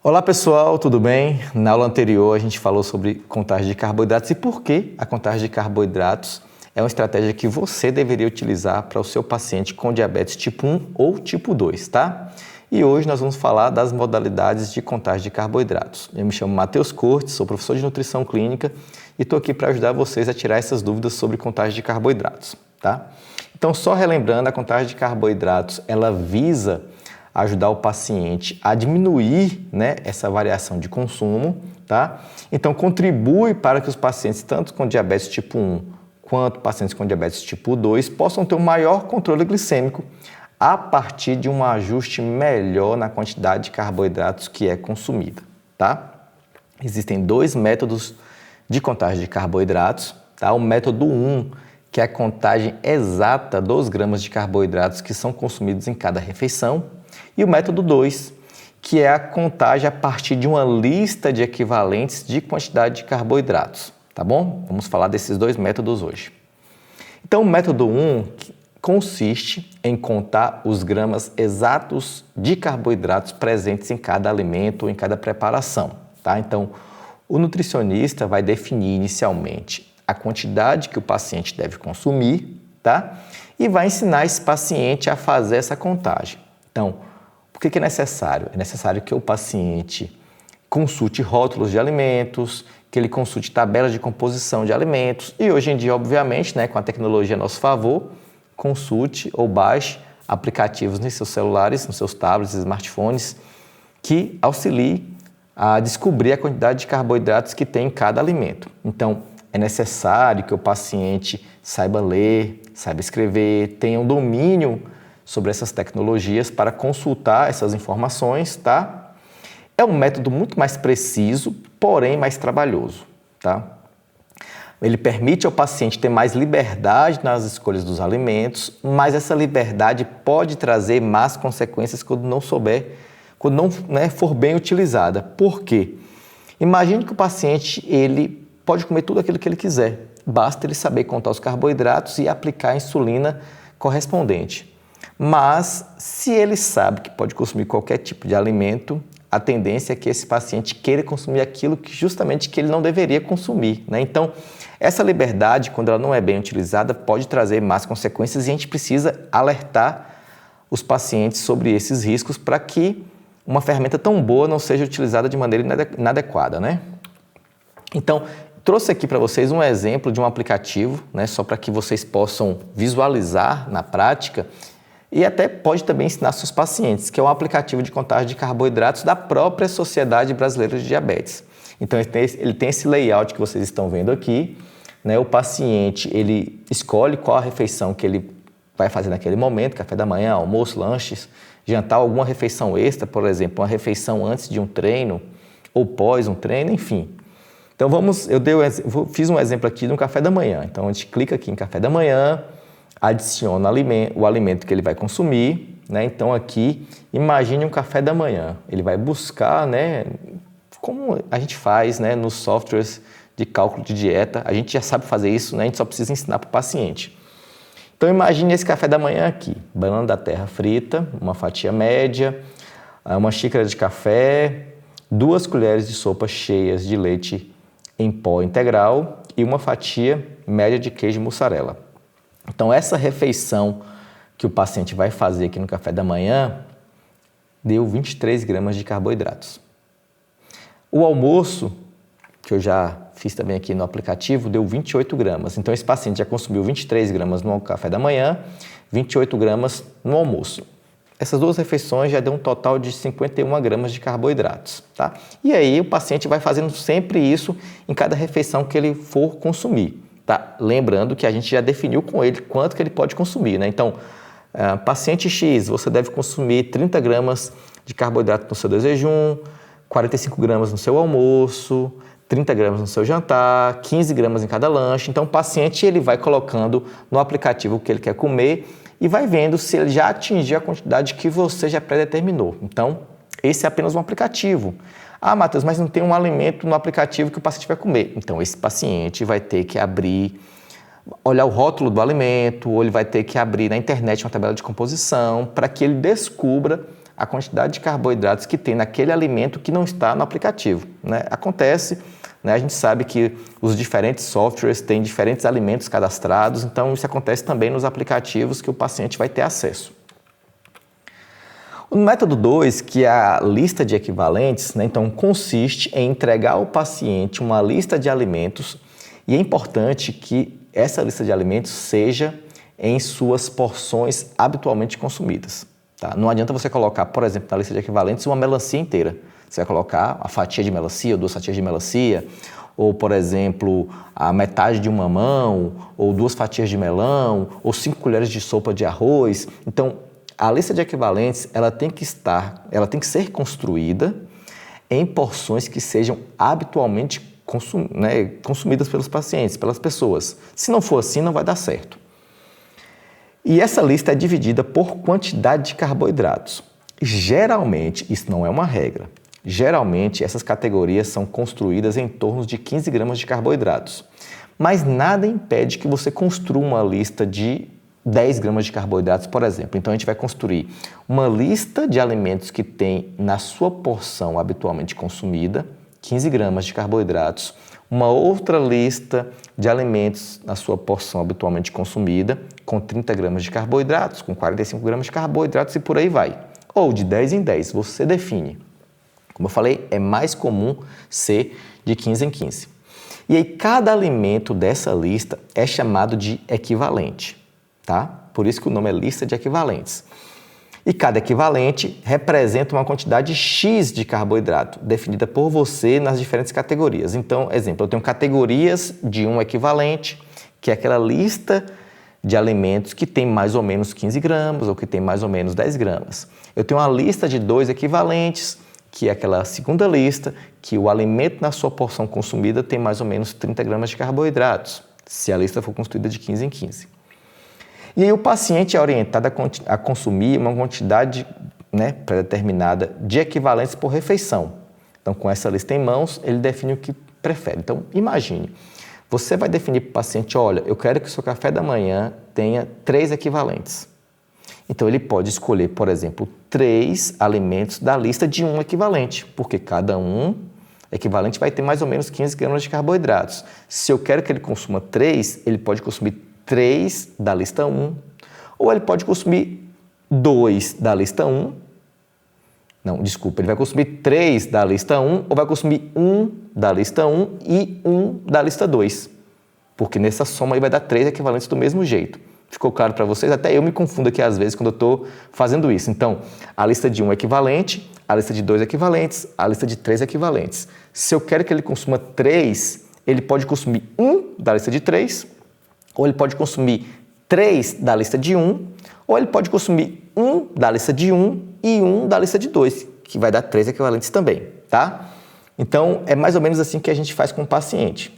Olá pessoal, tudo bem? Na aula anterior a gente falou sobre contagem de carboidratos e por que a contagem de carboidratos é uma estratégia que você deveria utilizar para o seu paciente com diabetes tipo 1 ou tipo 2, tá? E hoje nós vamos falar das modalidades de contagem de carboidratos. Eu me chamo Matheus Cortes, sou professor de nutrição clínica e estou aqui para ajudar vocês a tirar essas dúvidas sobre contagem de carboidratos, tá? Então, só relembrando, a contagem de carboidratos, ela visa ajudar o paciente a diminuir, essa variação de consumo, tá? Então, contribui para que os pacientes, tanto com diabetes tipo 1 quanto pacientes com diabetes tipo 2, possam ter um maior controle glicêmico a partir de um ajuste melhor na quantidade de carboidratos que é consumida, tá? Existem dois métodos de contagem de carboidratos, tá? O método 1, que é a contagem exata dos gramas de carboidratos que são consumidos em cada refeição, e o método 2, que é a contagem a partir de uma lista de equivalentes de quantidade de carboidratos, tá bom? Vamos falar desses dois métodos hoje. Então, o método 1 consiste em contar os gramas exatos de carboidratos presentes em cada alimento ou em cada preparação, tá? Então, o nutricionista vai definir inicialmente a quantidade que o paciente deve consumir, tá? E vai ensinar esse paciente a fazer essa contagem. Então, por que é necessário? É necessário que o paciente consulte rótulos de alimentos, que ele consulte tabelas de composição de alimentos e hoje em dia, obviamente, com a tecnologia a nosso favor, consulte ou baixe aplicativos nos seus celulares, nos seus tablets, smartphones, que auxiliem a descobrir a quantidade de carboidratos que tem em cada alimento. Então, é necessário que o paciente saiba ler, saiba escrever, tenha um domínio sobre essas tecnologias para consultar essas informações, tá? É um método muito mais preciso, porém mais trabalhoso, tá? Ele permite ao paciente ter mais liberdade nas escolhas dos alimentos, mas essa liberdade pode trazer más consequências quando não for bem utilizada. Por quê? Imagine que o paciente ele pode comer tudo aquilo que ele quiser, basta ele saber contar os carboidratos e aplicar a insulina correspondente. Mas, se ele sabe que pode consumir qualquer tipo de alimento, a tendência é que esse paciente queira consumir aquilo que justamente que ele não deveria consumir, né? Então, essa liberdade, quando ela não é bem utilizada, pode trazer más consequências e a gente precisa alertar os pacientes sobre esses riscos para que uma ferramenta tão boa não seja utilizada de maneira inadequada, né? Então, trouxe aqui para vocês um exemplo de um aplicativo, só para que vocês possam visualizar na prática e até pode também ensinar seus pacientes, que é um aplicativo de contagem de carboidratos da própria Sociedade Brasileira de Diabetes. Então, ele tem esse layout que vocês estão vendo aqui, O paciente, ele escolhe qual a refeição que ele vai fazer naquele momento, café da manhã, almoço, lanches, jantar, alguma refeição extra, por exemplo, uma refeição antes de um treino ou pós um treino, enfim. Então, fiz um exemplo aqui de um café da manhã. Então, a gente clica aqui em café da manhã, adiciona o alimento que ele vai consumir, Então, aqui, imagine um café da manhã. Ele vai buscar, como a gente faz, nos softwares de cálculo de dieta. A gente já sabe fazer isso, A gente só precisa ensinar para o paciente. Então, imagine esse café da manhã aqui. Banana da terra frita, uma fatia média, uma xícara de café, 2 colheres de sopa cheias de leite em pó integral e uma fatia média de queijo mussarela. Então, essa refeição que o paciente vai fazer aqui no café da manhã deu 23 gramas de carboidratos. O almoço, que eu já fiz também aqui no aplicativo, deu 28 gramas. Então, esse paciente já consumiu 23 gramas no café da manhã, 28 gramas no almoço. Essas 2 refeições já deu um total de 51 gramas de carboidratos, tá? E aí, o paciente vai fazendo sempre isso em cada refeição que ele for consumir. Tá? Lembrando que a gente já definiu com ele quanto que ele pode consumir, Então, paciente X, você deve consumir 30 gramas de carboidrato no seu desjejum, 45 gramas no seu almoço, 30 gramas no seu jantar, 15 gramas em cada lanche. Então, o paciente ele vai colocando no aplicativo o que ele quer comer e vai vendo se ele já atingiu a quantidade que você já predeterminou. Então, esse é apenas um aplicativo. Ah, Matheus, mas não tem um alimento no aplicativo que o paciente vai comer. Então, esse paciente vai ter que olhar o rótulo do alimento, ou ele vai ter que abrir na internet uma tabela de composição para que ele descubra a quantidade de carboidratos que tem naquele alimento que não está no aplicativo, né? Acontece, né? A gente sabe que os diferentes softwares têm diferentes alimentos cadastrados, então isso acontece também nos aplicativos que o paciente vai ter acesso. O método 2, que é a lista de equivalentes, né? Então consiste em entregar ao paciente uma lista de alimentos e é importante que essa lista de alimentos seja em suas porções habitualmente consumidas. Tá? Não adianta você colocar, por exemplo, na lista de equivalentes uma melancia inteira. Você vai colocar a fatia de melancia, ou 2 fatias de melancia, ou, por exemplo, a metade de um mamão, ou 2 fatias de melão, ou 5 colheres de sopa de arroz. Então, a lista de equivalentes ela tem que ser construída em porções que sejam habitualmente consumidas pelos pacientes, pelas pessoas. Se não for assim, não vai dar certo. E essa lista é dividida por quantidade de carboidratos. Geralmente, isso não é uma regra, geralmente essas categorias são construídas em torno de 15 gramas de carboidratos. Mas nada impede que você construa uma lista de 10 gramas de carboidratos, por exemplo. Então, a gente vai construir uma lista de alimentos que tem na sua porção habitualmente consumida 15 gramas de carboidratos, uma outra lista de alimentos na sua porção habitualmente consumida com 30 gramas de carboidratos, com 45 gramas de carboidratos e por aí vai. Ou de 10 em 10, você define. Como eu falei, é mais comum ser de 15 em 15. E aí, cada alimento dessa lista é chamado de equivalente, tá? Por isso que o nome é lista de equivalentes. E cada equivalente representa uma quantidade X de carboidrato, definida por você nas diferentes categorias. Então, exemplo, eu tenho categorias de um equivalente, que é aquela lista de alimentos que tem mais ou menos 15 gramas ou que tem mais ou menos 10 gramas. Eu tenho uma lista de 2 equivalentes, que é aquela segunda lista, que o alimento na sua porção consumida tem mais ou menos 30 gramas de carboidratos, se a lista for construída de 15 em 15. E aí o paciente é orientado a consumir uma quantidade pré-determinada de equivalentes por refeição. Então, com essa lista em mãos, ele define o que prefere. Então, imagine, você vai definir para o paciente, olha, eu quero que o seu café da manhã tenha 3 equivalentes. Então, ele pode escolher, por exemplo, 3 alimentos da lista de um equivalente, porque cada um equivalente vai ter mais ou menos 15 gramas de carboidratos. Se eu quero que ele consuma 3, ele pode consumir 3 da lista 1, ou ele pode consumir 2 da lista 1. Não, desculpa, ele vai consumir 3 da lista 1 ou vai consumir 1 da lista 1 e 1 da lista 2. Porque nessa soma aí vai dar 3 equivalentes do mesmo jeito. Ficou claro para vocês? Até eu me confundo aqui às vezes quando eu estou fazendo isso. Então, a lista de 1 equivalente, a lista de 2 equivalentes, a lista de 3 equivalentes. Se eu quero que ele consuma 3, ele pode consumir 1 da lista de 3, ou ele pode consumir 3 da lista de 1, ou ele pode consumir 1 da lista de 1 e 1 da lista de 2, que vai dar 3 equivalentes também, tá? Então, é mais ou menos assim que a gente faz com o paciente.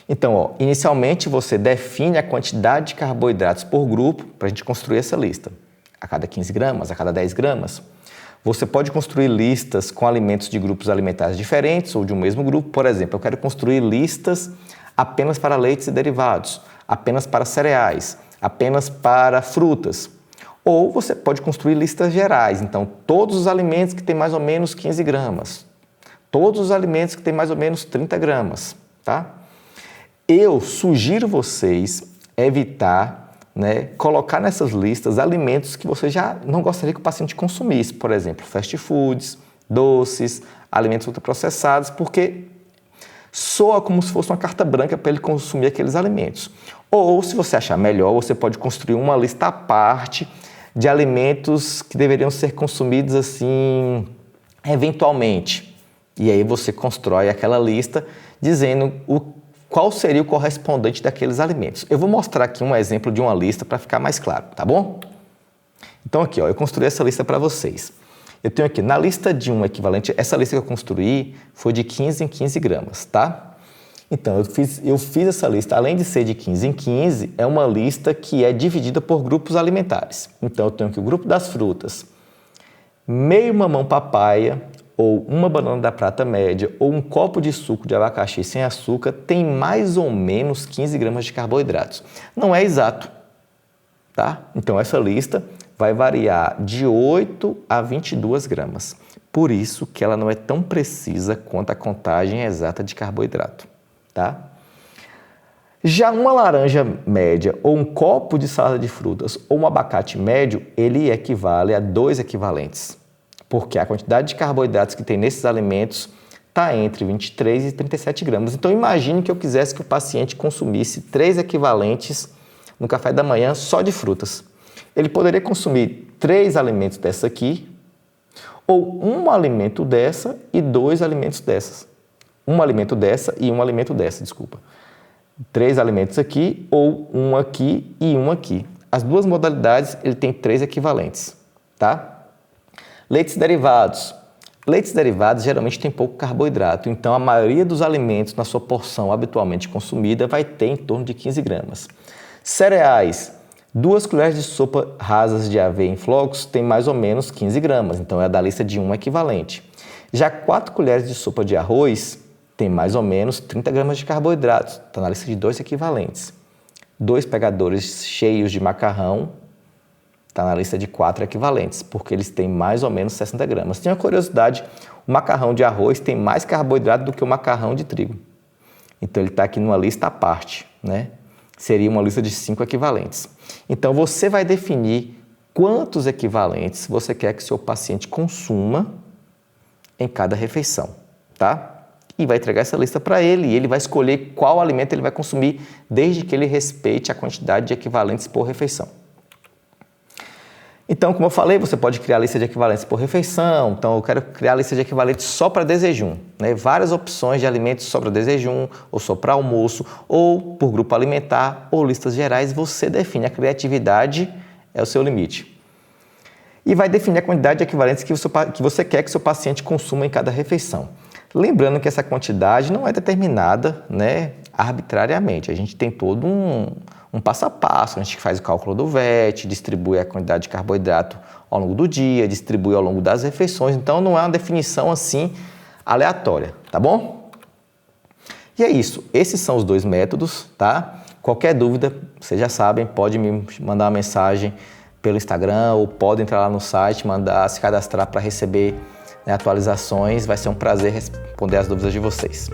Então, inicialmente você define a quantidade de carboidratos por grupo para a gente construir essa lista. A cada 15 gramas, a cada 10 gramas. Você pode construir listas com alimentos de grupos alimentares diferentes ou de um mesmo grupo. Por exemplo, eu quero construir listas apenas para leites e derivados, apenas para cereais, apenas para frutas. Ou você pode construir listas gerais, então todos os alimentos que têm mais ou menos 15 gramas, todos os alimentos que têm mais ou menos 30 gramas, tá? Eu sugiro vocês evitar, colocar nessas listas alimentos que você já não gostaria que o paciente consumisse, por exemplo, fast foods, doces, alimentos ultraprocessados, porque soa como se fosse uma carta branca para ele consumir aqueles alimentos. Ou, se você achar melhor, você pode construir uma lista à parte de alimentos que deveriam ser consumidos assim, eventualmente. E aí você constrói aquela lista dizendo qual seria o correspondente daqueles alimentos. Eu vou mostrar aqui um exemplo de uma lista para ficar mais claro, tá bom? Então aqui, ó, eu construí essa lista para vocês. Eu tenho aqui, na lista de um equivalente, essa lista que eu construí foi de 15 em 15 gramas, tá? Então, eu fiz essa lista, além de ser de 15 em 15, é uma lista que é dividida por grupos alimentares. Então, eu tenho aqui o grupo das frutas, meio mamão papaya, ou uma banana da prata média, ou um copo de suco de abacaxi sem açúcar, tem mais ou menos 15 gramas de carboidratos. Não é exato, tá? Então, essa lista vai variar de 8 a 22 gramas. Por isso que ela não é tão precisa quanto a contagem exata de carboidrato, tá? Já uma laranja média ou um copo de salada de frutas ou um abacate médio, ele equivale a 2 equivalentes, porque a quantidade de carboidratos que tem nesses alimentos está entre 23 e 37 gramas. Então, imagine que eu quisesse que o paciente consumisse 3 equivalentes no café da manhã só de frutas. Ele poderia consumir 3 alimentos dessa aqui, ou um alimento dessa e 2 alimentos dessas. Um alimento dessa e um alimento dessa, desculpa. 3 alimentos aqui, ou um aqui e um aqui. As duas modalidades, ele tem 3 equivalentes, tá? Leites derivados. Leites derivados geralmente tem pouco carboidrato, então a maioria dos alimentos na sua porção habitualmente consumida vai ter em torno de 15 gramas. Cereais. 2 colheres de sopa rasas de aveia em flocos tem mais ou menos 15 gramas, então é da lista de um equivalente. Já 4 colheres de sopa de arroz tem mais ou menos 30 gramas de carboidratos, está na lista de 2 equivalentes. 2 pegadores cheios de macarrão está na lista de 4 equivalentes, porque eles têm mais ou menos 60 gramas. Tem uma curiosidade, o macarrão de arroz tem mais carboidrato do que o macarrão de trigo. Então ele está aqui numa lista à parte, né? Seria uma lista de 5 equivalentes. Então você vai definir quantos equivalentes você quer que seu paciente consuma em cada refeição, tá? E vai entregar essa lista para ele e ele vai escolher qual alimento ele vai consumir, desde que ele respeite a quantidade de equivalentes por refeição. Então, como eu falei, você pode criar a lista de equivalentes por refeição. Então, eu quero criar a lista de equivalentes só para desjejum, né? Várias opções de alimentos só para desjejum, ou só para almoço, ou por grupo alimentar, ou listas gerais. Você define. A criatividade é o seu limite. E vai definir a quantidade de equivalentes que você quer que seu paciente consuma em cada refeição. Lembrando que essa quantidade não é determinada, né, arbitrariamente. A gente tem todo um passo a passo. A gente faz o cálculo do VET, distribui a quantidade de carboidrato ao longo do dia, distribui ao longo das refeições. Então, não é uma definição assim aleatória, tá bom? E é isso. Esses são os 2 métodos, tá? Qualquer dúvida, vocês já sabem, pode me mandar uma mensagem pelo Instagram ou pode entrar lá no site, se cadastrar para receber, né, atualizações. Vai ser um prazer responder as dúvidas de vocês.